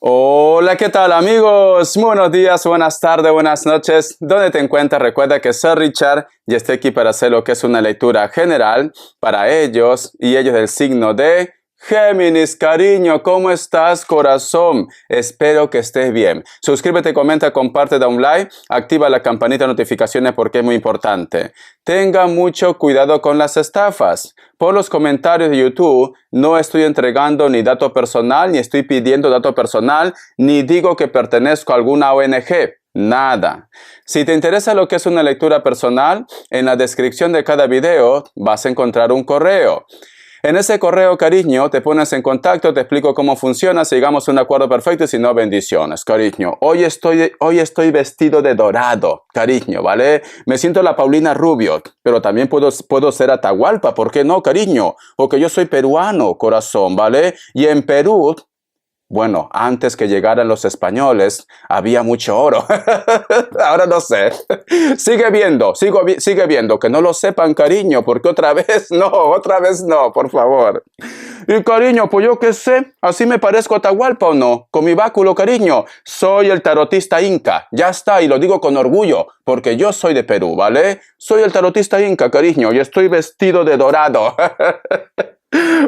Hola, ¿qué tal amigos? Buenos días, buenas tardes, buenas noches. ¿Dónde te encuentras? Recuerda que soy Richard y estoy aquí para hacer lo que es una lectura general para ellos y ellos del signo de Géminis. Cariño, ¿cómo estás, corazón? Espero que estés bien. Suscríbete, comenta, comparte, da un like, activa la campanita de notificaciones porque es muy importante. Tenga mucho cuidado con las estafas. Por los comentarios de YouTube, no estoy entregando ni dato personal, ni estoy pidiendo dato personal, ni digo que pertenezco a alguna ONG. Nada. Si te interesa lo que es una lectura personal, en la descripción de cada video vas a encontrar un correo. En ese correo, cariño, te pones en contacto, te explico cómo funciona, si llegamos a un acuerdo perfecto y si no, bendiciones, cariño. Hoy estoy vestido de dorado, cariño, ¿vale? Me siento la Paulina Rubio, pero también puedo ser Atahualpa, ¿por qué no, cariño? Porque yo soy peruano, corazón, ¿vale? Y en Perú, bueno, antes que llegaran los españoles, había mucho oro. Ahora no sé. Sigue viendo. Que no lo sepan, cariño, porque otra vez no, por favor. Y cariño, pues yo qué sé, así me parezco a Atahualpa o no. Con mi báculo, cariño, soy el tarotista inca. Ya está, y lo digo con orgullo, porque yo soy de Perú, ¿vale? Soy el tarotista inca, cariño, y estoy vestido de dorado.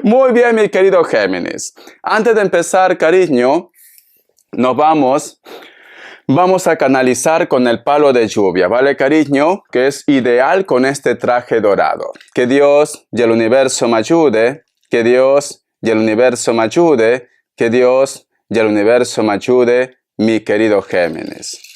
Muy bien, mi querido Géminis. Antes de empezar, cariño, vamos a canalizar con el palo de lluvia, ¿vale, cariño? Que es ideal con este traje dorado. Que Dios y el universo me ayude, que Dios y el universo me ayude, que Dios y el universo me ayude, mi querido Géminis.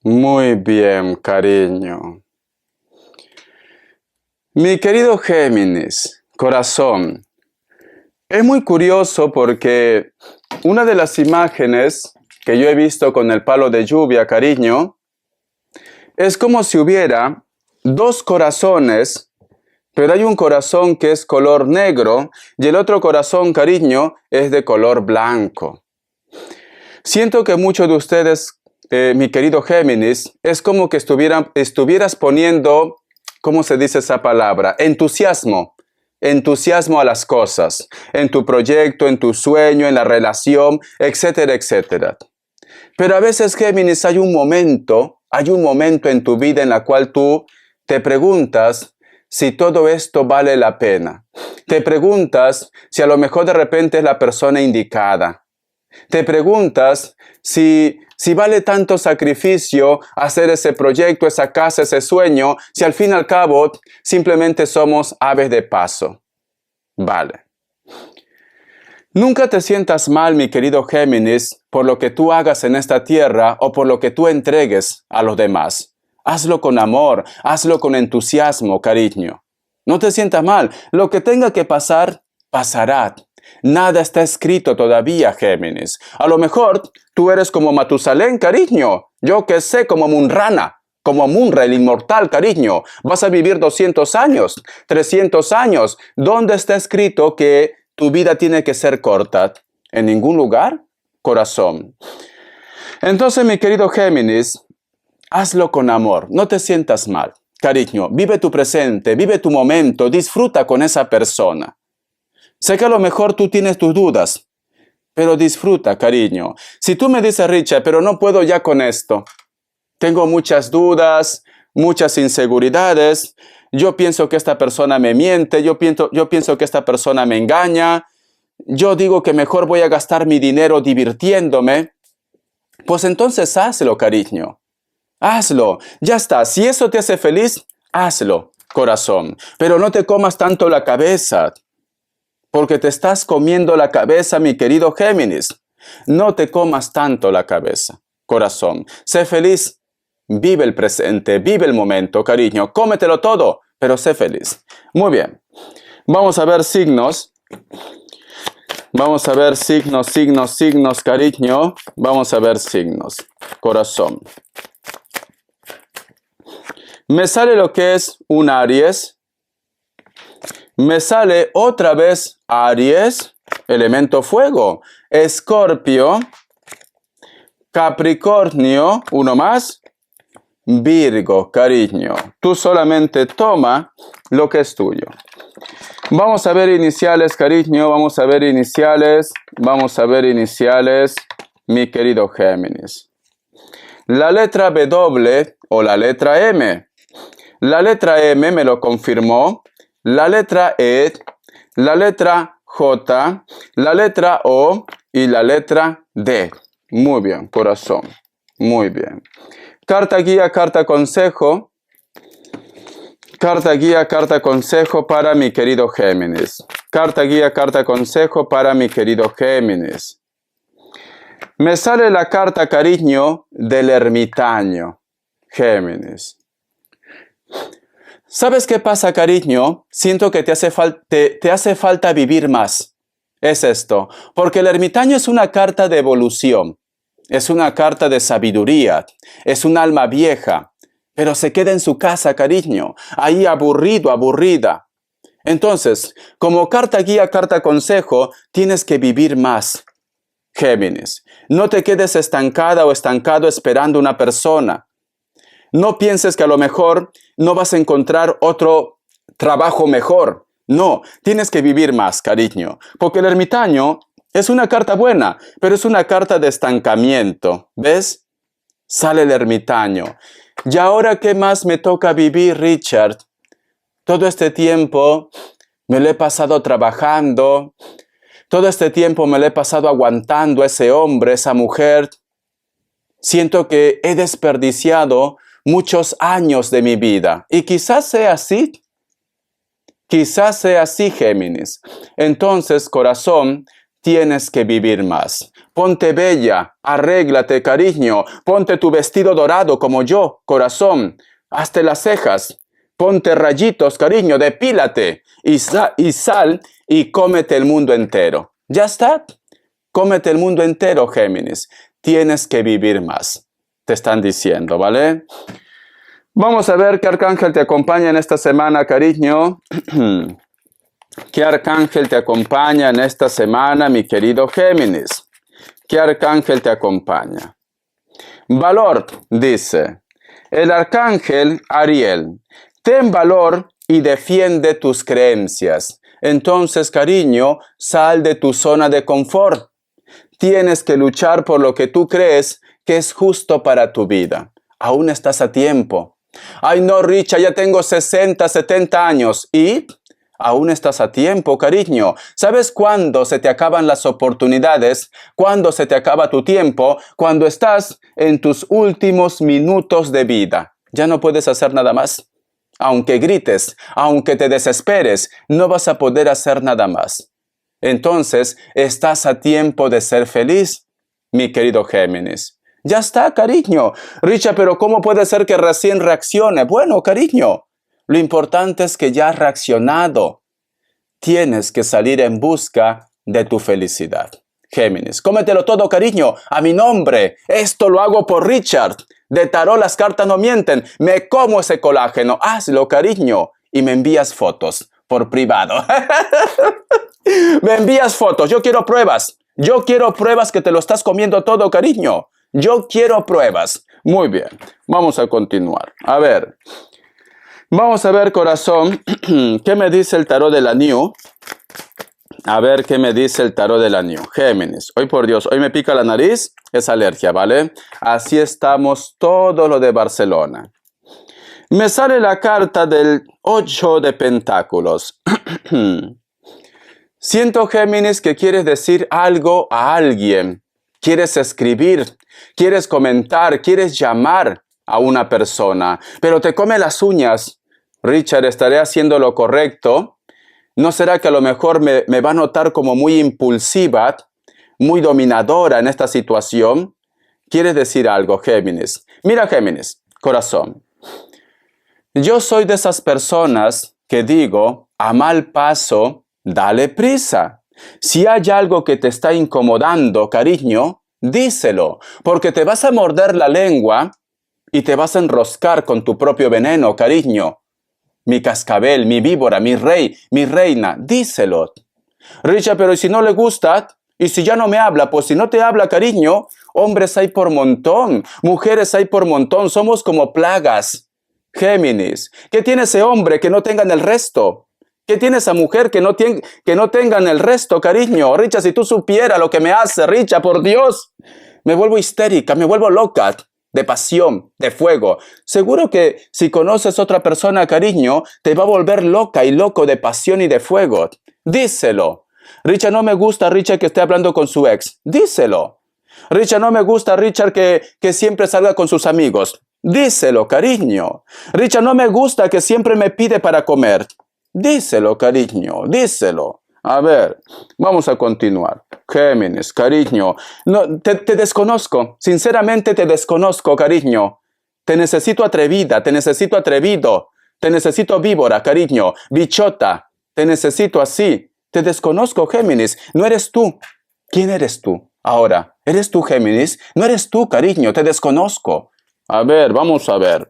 Muy bien, cariño. Mi querido Géminis, corazón, es muy curioso porque una de las imágenes que yo he visto con el palo de lluvia, cariño, es como si hubiera dos corazones, pero hay un corazón que es color negro y el otro corazón, cariño, es de color blanco. Siento que muchos de ustedes, mi querido Géminis, es como que estuvieras poniendo, ¿cómo se dice esa palabra? Entusiasmo a las cosas, en tu proyecto, en tu sueño, en la relación, etcétera, etcétera. Pero a veces, Géminis, hay un momento en tu vida en la cual tú te preguntas si todo esto vale la pena. Te preguntas si a lo mejor de repente es la persona indicada. Te preguntas si vale tanto sacrificio hacer ese proyecto, esa casa, ese sueño, si al fin y al cabo simplemente somos aves de paso. Vale. Nunca te sientas mal, mi querido Géminis, por lo que tú hagas en esta tierra o por lo que tú entregues a los demás. Hazlo con amor, hazlo con entusiasmo, cariño. No te sientas mal. Lo que tenga que pasar, pasará. Nada está escrito todavía, Géminis. A lo mejor tú eres como Matusalén, cariño. Yo que sé, como Munrana, como Munra, el inmortal, cariño. Vas a vivir 200 años, 300 años. ¿Dónde está escrito que tu vida tiene que ser corta? ¿En ningún lugar? Corazón. Entonces, mi querido Géminis, hazlo con amor. No te sientas mal. Cariño, vive tu presente, vive tu momento, disfruta con esa persona. Sé que a lo mejor tú tienes tus dudas, pero disfruta, cariño. Si tú me dices, Richard, pero no puedo ya con esto. Tengo muchas dudas, muchas inseguridades. Yo pienso que esta persona me miente, yo pienso que esta persona me engaña. Yo digo que mejor voy a gastar mi dinero divirtiéndome. Pues entonces hazlo, cariño. Hazlo. Ya está. Si eso te hace feliz, hazlo, corazón. Pero no te comas tanto la cabeza. Porque te estás comiendo la cabeza, mi querido Géminis. No te comas tanto la cabeza, corazón. Sé feliz. Vive el presente, vive el momento, cariño. Cómetelo todo, pero sé feliz. Muy bien. Vamos a ver signos. Vamos a ver signos, signos, signos, cariño. Vamos a ver signos. Corazón. Me sale lo que es un Aries. Me sale otra vez Aries, elemento fuego. Escorpio, Capricornio, uno más. Virgo, cariño. Tú solamente toma lo que es tuyo. Vamos a ver iniciales, cariño. Vamos a ver iniciales. Vamos a ver iniciales, mi querido Géminis. La letra W o la letra M. La letra M me lo confirmó. La letra E, la letra J, la letra O y la letra D. Muy bien, corazón. Muy bien. Carta guía, carta consejo. Carta guía, carta consejo para mi querido Géminis. Carta guía, carta consejo para mi querido Géminis. Me sale la carta cariño del ermitaño. Géminis. ¿Sabes qué pasa, cariño? Siento que te hace falta vivir más. Es esto. Porque el ermitaño es una carta de evolución. Es una carta de sabiduría. Es un alma vieja. Pero se queda en su casa, cariño. Ahí aburrido, aburrida. Entonces, como carta guía, carta consejo, tienes que vivir más. Géminis. No te quedes estancada o estancado esperando una persona. No pienses que a lo mejor no vas a encontrar otro trabajo mejor. No, tienes que vivir más, cariño. Porque el ermitaño es una carta buena, pero es una carta de estancamiento. ¿Ves? Sale el ermitaño. ¿Y ahora qué más me toca vivir, Richard? Todo este tiempo me lo he pasado trabajando. Todo este tiempo me lo he pasado aguantando a ese hombre, esa mujer. Siento que he desperdiciado muchos años de mi vida. Y quizás sea así. Quizás sea así, Géminis. Entonces, corazón, tienes que vivir más. Ponte bella, arréglate, cariño. Ponte tu vestido dorado como yo, corazón. Hazte las cejas. Ponte rayitos, cariño, depílate. Y sal y cómete el mundo entero. ¿Ya está? Cómete el mundo entero, Géminis. Tienes que vivir más. Te están diciendo, ¿vale? Vamos a ver qué arcángel te acompaña en esta semana, cariño. ¿Qué arcángel te acompaña en esta semana, mi querido Géminis? ¿Qué arcángel te acompaña? Valor, dice. El arcángel Ariel. Ten valor y defiende tus creencias. Entonces, cariño, sal de tu zona de confort. Tienes que luchar por lo que tú crees que es justo para tu vida. Aún estás a tiempo. Ay, no, Richa, ya tengo 60, 70 años. ¿Y? Aún estás a tiempo, cariño. ¿Sabes cuándo se te acaban las oportunidades? ¿Cuándo se te acaba tu tiempo? Cuando estás en tus últimos minutos de vida. Ya no puedes hacer nada más. Aunque grites, aunque te desesperes, no vas a poder hacer nada más. Entonces, estás a tiempo de ser feliz, mi querido Géminis. Ya está, cariño. Richa, pero ¿cómo puede ser que recién reaccione? Bueno, cariño, lo importante es que ya has reaccionado. Tienes que salir en busca de tu felicidad. Géminis, cómetelo todo, cariño, a mi nombre. Esto lo hago por Richard. De tarot las cartas no mienten. Me como ese colágeno. Hazlo, cariño. Y me envías fotos por privado. Me envías fotos. Yo quiero pruebas. Yo quiero pruebas que te lo estás comiendo todo, cariño. Yo quiero pruebas. Muy bien. Vamos a continuar. A ver. Vamos a ver, corazón. ¿Qué me dice el tarot de la New? A ver qué me dice el tarot de la New. Géminis. Hoy por Dios, hoy me pica la nariz. Es alergia, ¿vale? Así estamos todo lo de Barcelona. Me sale la carta del 8 de pentáculos. Siento, Géminis, que quieres decir algo a alguien. Quieres escribir, quieres comentar, quieres llamar a una persona. Pero te come las uñas. Richard, ¿estaré haciendo lo correcto? ¿No será que a lo mejor me va a notar como muy impulsiva, muy dominadora en esta situación? ¿Quieres decir algo, Géminis? Mira, Géminis, corazón. Yo soy de esas personas que digo, a mal paso, dale prisa. Si hay algo que te está incomodando, cariño, díselo, porque te vas a morder la lengua y te vas a enroscar con tu propio veneno, cariño. Mi cascabel, mi víbora, mi rey, mi reina, díselo. Richard, pero ¿y si no le gusta? Y si ya no me habla, pues si no te habla, cariño, hombres hay por montón, mujeres hay por montón, somos como plagas. Géminis, ¿qué tiene ese hombre que no tengan el resto? ¿Qué tiene esa mujer que no tengan el resto, cariño? Richard, si tú supieras lo que me hace, Richard, por Dios. Me vuelvo histérica, me vuelvo loca, de pasión, de fuego. Seguro que si conoces otra persona, cariño, te va a volver loca y loco de pasión y de fuego. Díselo. Richard, no me gusta, Richard, que esté hablando con su ex. Díselo. Richard, no me gusta, Richard, que siempre salga con sus amigos. Díselo, cariño. Richard, no me gusta que siempre me pide para comer. Díselo, cariño, díselo. A ver, vamos a continuar. Géminis, cariño. No, te desconozco. Sinceramente te desconozco, cariño. Te necesito atrevida, te necesito atrevido. Te necesito víbora, cariño. Bichota. Te necesito así. Te desconozco, Géminis. No eres tú. ¿Quién eres tú? Ahora, ¿eres tú, Géminis? No eres tú, cariño. Te desconozco. A ver, vamos a ver.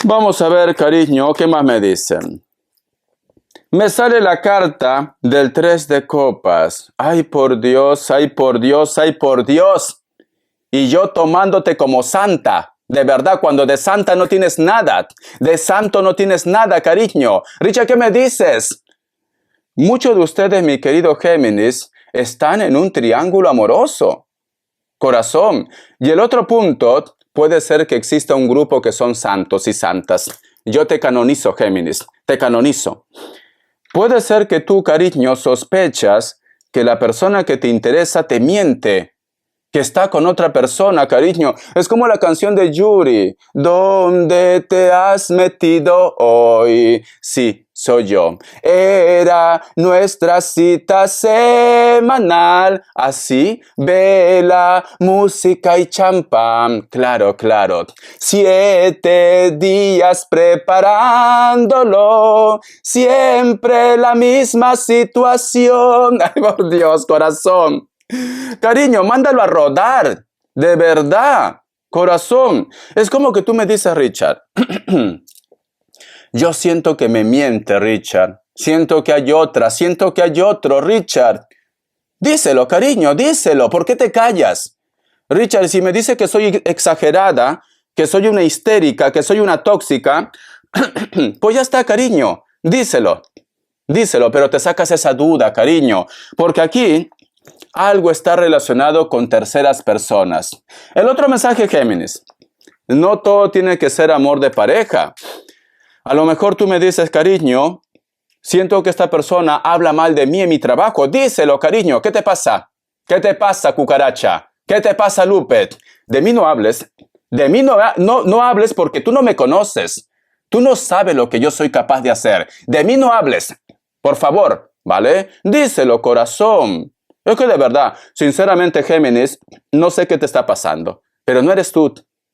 Vamos a ver, cariño, ¿qué más me dicen? Me sale la carta del 3 de copas. Ay, por Dios, ay, por Dios, ay, por Dios. Y yo tomándote como santa. De verdad, cuando de santa no tienes nada. De santo no tienes nada, cariño. Richard, ¿qué me dices? Muchos de ustedes, mi querido Géminis, están en un triángulo amoroso. Corazón. Y el otro punto, puede ser que exista un grupo que son santos y santas. Yo te canonizo, Géminis, te canonizo. Puede ser que tú, cariño, sospechas que la persona que te interesa te miente, que está con otra persona, cariño. Es como la canción de Yuri. ¿Dónde te has metido hoy? Sí, soy yo. Era nuestra cita semanal. Así, vela, música y champán. Claro, claro. 7 días preparándolo. Siempre la misma situación. Ay, por Dios, corazón. Cariño, mándalo a rodar. De verdad. Corazón. Es como que tú me dices, Richard. Yo siento que me miente, Richard. Siento que hay otra. Siento que hay otro, Richard. Díselo, cariño, díselo. ¿Por qué te callas? Richard, si me dice que soy exagerada, que soy una histérica, que soy una tóxica, pues ya está, cariño. Díselo. Díselo, pero te sacas esa duda, cariño. Porque aquí algo está relacionado con terceras personas. El otro mensaje, Géminis. No todo tiene que ser amor de pareja. A lo mejor tú me dices, cariño, siento que esta persona habla mal de mí en mi trabajo. Díselo, cariño. ¿Qué te pasa? ¿Qué te pasa, cucaracha? ¿Qué te pasa, Lupet? De mí no hables. De mí no hables porque tú no me conoces. Tú no sabes lo que yo soy capaz de hacer. De mí no hables. Por favor, ¿vale? Díselo, corazón. Es que de verdad, sinceramente, Géminis, no sé qué te está pasando. Pero no eres tú.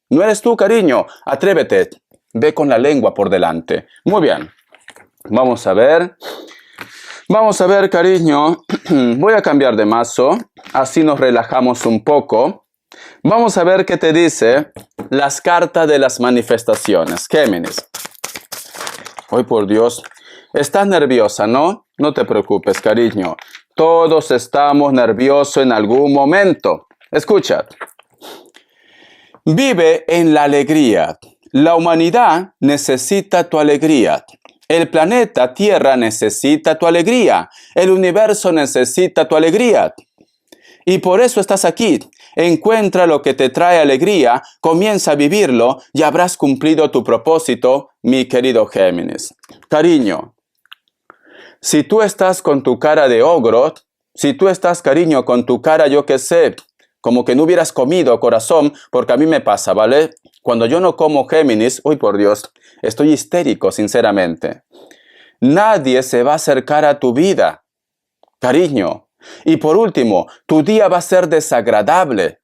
No eres tú, cariño. Atrévete. Ve con la lengua por delante. Muy bien. Vamos a ver. Vamos a ver, cariño. Voy a cambiar de mazo. Así nos relajamos un poco. Vamos a ver qué te dice las cartas de las manifestaciones. Géminis. Ay, por Dios. Estás nerviosa, ¿no? No te preocupes, cariño. Todos estamos nerviosos en algún momento. Escucha. Vive en la alegría. La humanidad necesita tu alegría. El planeta Tierra necesita tu alegría. El universo necesita tu alegría. Y por eso estás aquí. Encuentra lo que te trae alegría, comienza a vivirlo y habrás cumplido tu propósito, mi querido Géminis. Cariño, si tú estás con tu cara de ogro, si tú estás, cariño, con tu cara, yo qué sé, como que no hubieras comido, corazón, porque a mí me pasa, ¿vale? Cuando yo no como, Géminis, uy, por Dios, estoy histérico, sinceramente. Nadie se va a acercar a tu vida, cariño. Y por último, tu día va a ser desagradable.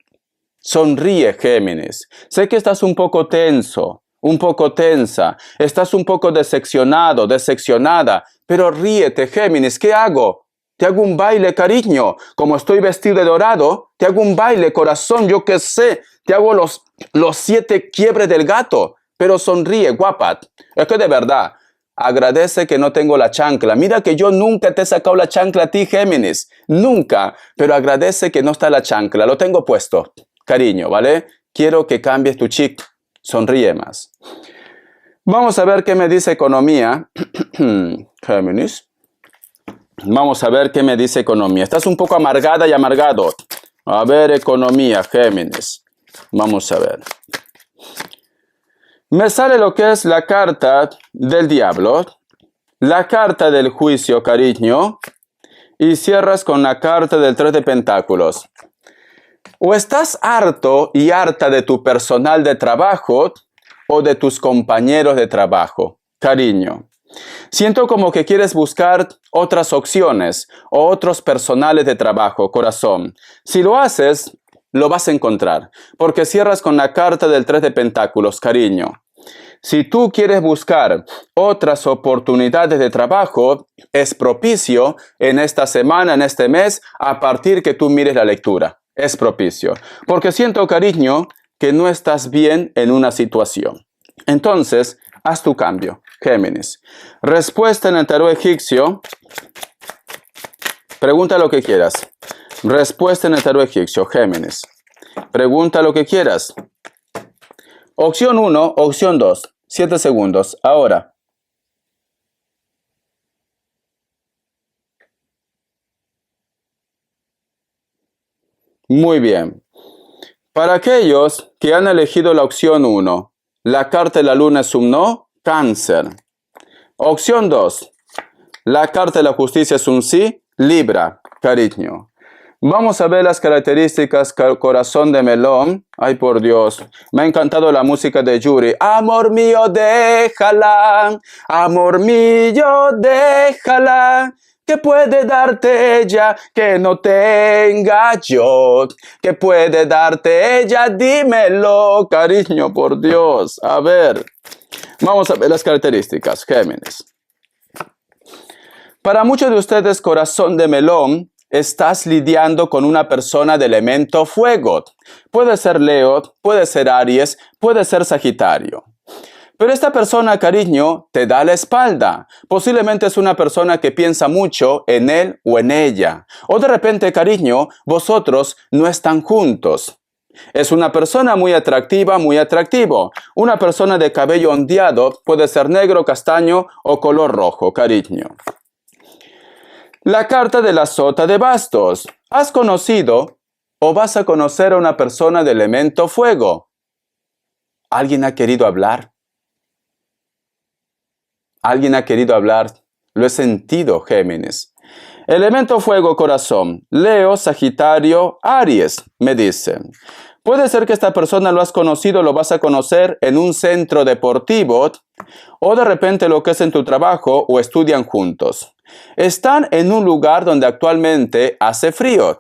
Sonríe, Géminis. Sé que estás un poco tenso, un poco tensa. Estás un poco decepcionado, decepcionada. Pero ríete, Géminis. ¿Qué hago? te hago un baile, cariño. Como estoy vestido de dorado, te hago un baile, corazón, yo qué sé. Te hago los 7 quiebres del gato. Pero sonríe, guapa. Es que de verdad, agradece que no tengo la chancla. Mira que yo nunca te he sacado la chancla a ti, Géminis. Nunca. Pero agradece que no está la chancla. Lo tengo puesto. Cariño, ¿vale? Quiero que cambies tu chic. Sonríe más. Vamos a ver qué me dice economía. Géminis. Vamos a ver qué me dice economía. Estás un poco amargada y amargado. A ver, economía, Géminis. Vamos a ver. Me sale lo que es la carta del diablo, la carta del juicio, cariño, y cierras con la carta del 3 de pentáculos. O estás harto y harta de tu personal de trabajo o de tus compañeros de trabajo, cariño. Siento como que quieres buscar otras opciones o otros personales de trabajo, corazón. Si lo haces, lo vas a encontrar, porque cierras con la carta del 3 de pentáculos, cariño. Si tú quieres buscar otras oportunidades de trabajo, es propicio en esta semana, en este mes, a partir que tú mires la lectura. Es propicio. Porque siento, cariño, que no estás bien en una situación. Entonces, haz tu cambio, Géminis. Respuesta en el tarot egipcio. Pregunta lo que quieras. Respuesta en el tarot egipcio, Géminis. Pregunta lo que quieras. Opción 1, opción 2. 7 segundos. Ahora. Muy bien. Para aquellos que han elegido la opción 1, la carta de la luna es un no, Cáncer. Opción 2, la carta de la justicia es un sí, Libra, cariño. Vamos a ver las características, corazón de melón. Ay, por Dios. Me ha encantado la música de Yuri. Amor mío, déjala. Amor mío, déjala. ¿Qué puede darte ella que no tenga yo? ¿Qué puede darte ella? Dímelo, cariño, por Dios. A ver. Vamos a ver las características, Géminis. Para muchos de ustedes, corazón de melón, estás lidiando con una persona de elemento fuego. Puede ser Leo, puede ser Aries, puede ser Sagitario. Pero esta persona, cariño, te da la espalda. Posiblemente es una persona que piensa mucho en él o en ella. O de repente, cariño, vosotros no están juntos. Es una persona muy atractiva, muy atractivo. Una persona de cabello ondeado, puede ser negro, castaño o color rojo, cariño. La carta de la sota de bastos. ¿Has conocido o vas a conocer a una persona de elemento fuego? ¿Alguien ha querido hablar? ¿Alguien ha querido hablar? Lo he sentido, Géminis. Elemento fuego, corazón. Leo, Sagitario, Aries, me dicen. Puede ser que esta persona lo has conocido, lo vas a conocer en un centro deportivo o de repente lo que es en tu trabajo o estudian juntos. Están en un lugar donde actualmente hace frío.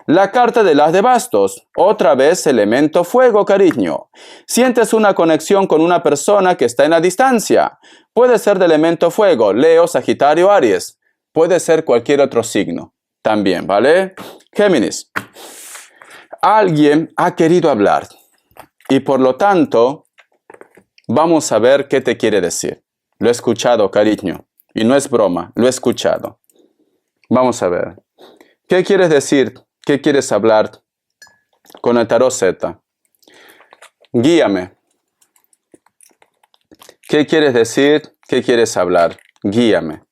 La carta de las de bastos, otra vez elemento fuego, cariño. Sientes una conexión con una persona que está en la distancia. Puede ser de elemento fuego, Leo, Sagitario, Aries. Puede ser cualquier otro signo también, ¿vale? Géminis. Alguien ha querido hablar y por lo tanto vamos a ver qué te quiere decir. Lo he escuchado, cariño. Y no es broma, lo he escuchado. Vamos a ver. ¿Qué quieres decir? ¿Qué quieres hablar con el tarot Z? Guíame. ¿Qué quieres decir? ¿Qué quieres hablar? Guíame.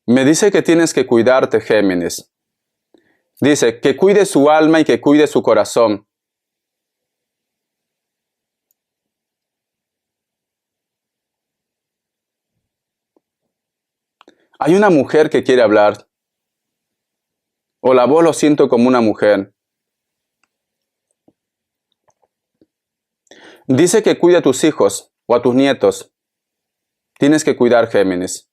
Me dice que tienes que cuidarte, Géminis. Dice que cuide su alma y que cuide su corazón. Hay una mujer que quiere hablar. O la voz lo siento como una mujer. Dice que cuide a tus hijos o a tus nietos. Tienes que cuidar, Géminis.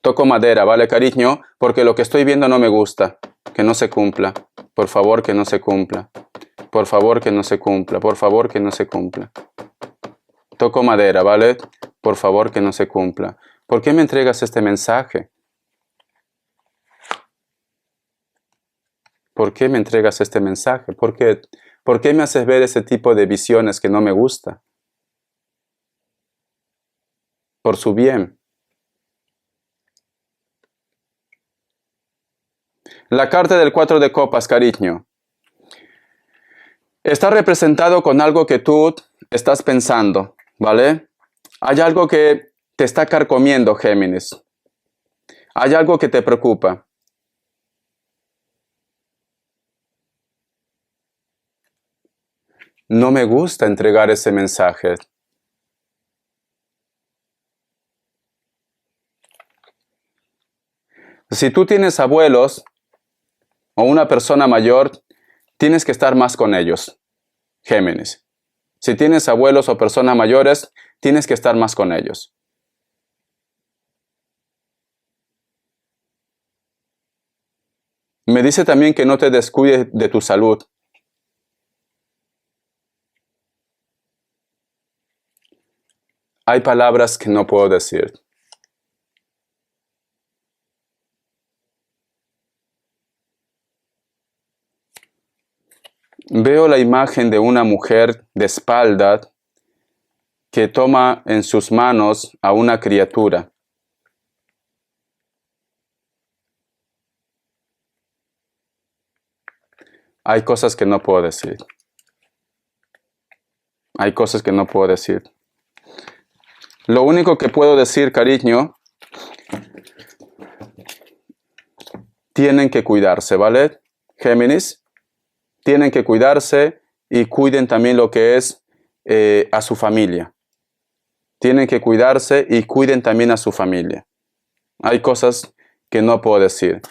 Toco madera, ¿vale, cariño? Porque lo que estoy viendo no me gusta. Que no se cumpla. Por favor, que no se cumpla. Por favor, que no se cumpla. Por favor, que no se cumpla. Toco madera, ¿vale? Por favor, que no se cumpla. ¿Por qué me entregas este mensaje? ¿Por qué me entregas este mensaje? ¿Por qué me haces ver ese tipo de visiones que no me gusta? Por su bien. La carta del 4 de copas, cariño. Está representado con algo que tú estás pensando, ¿vale? Hay algo que te está carcomiendo, Géminis. Hay algo que te preocupa. No me gusta entregar ese mensaje. Si tú tienes abuelos o una persona mayor, tienes que estar más con ellos, Géminis. Si tienes abuelos o personas mayores, tienes que estar más con ellos. Me dice también que no te descuides de tu salud. Hay palabras que no puedo decir. Veo la imagen de una mujer de espalda que toma en sus manos a una criatura. Hay cosas que no puedo decir. Hay cosas que no puedo decir. Lo único que puedo decir, cariño, tienen que cuidarse, ¿vale? Géminis, tienen que cuidarse y cuiden también lo que es a su familia. Tienen que cuidarse y cuiden también a su familia. Hay cosas que no puedo decir.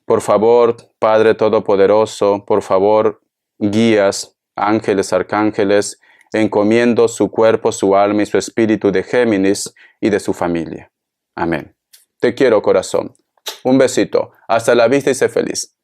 Por favor, Padre Todopoderoso, por favor, guías, ángeles, arcángeles, encomiendo su cuerpo, su alma y su espíritu de Géminis y de su familia. Amén. Te quiero, corazón. Un besito. Hasta la vista y sé feliz.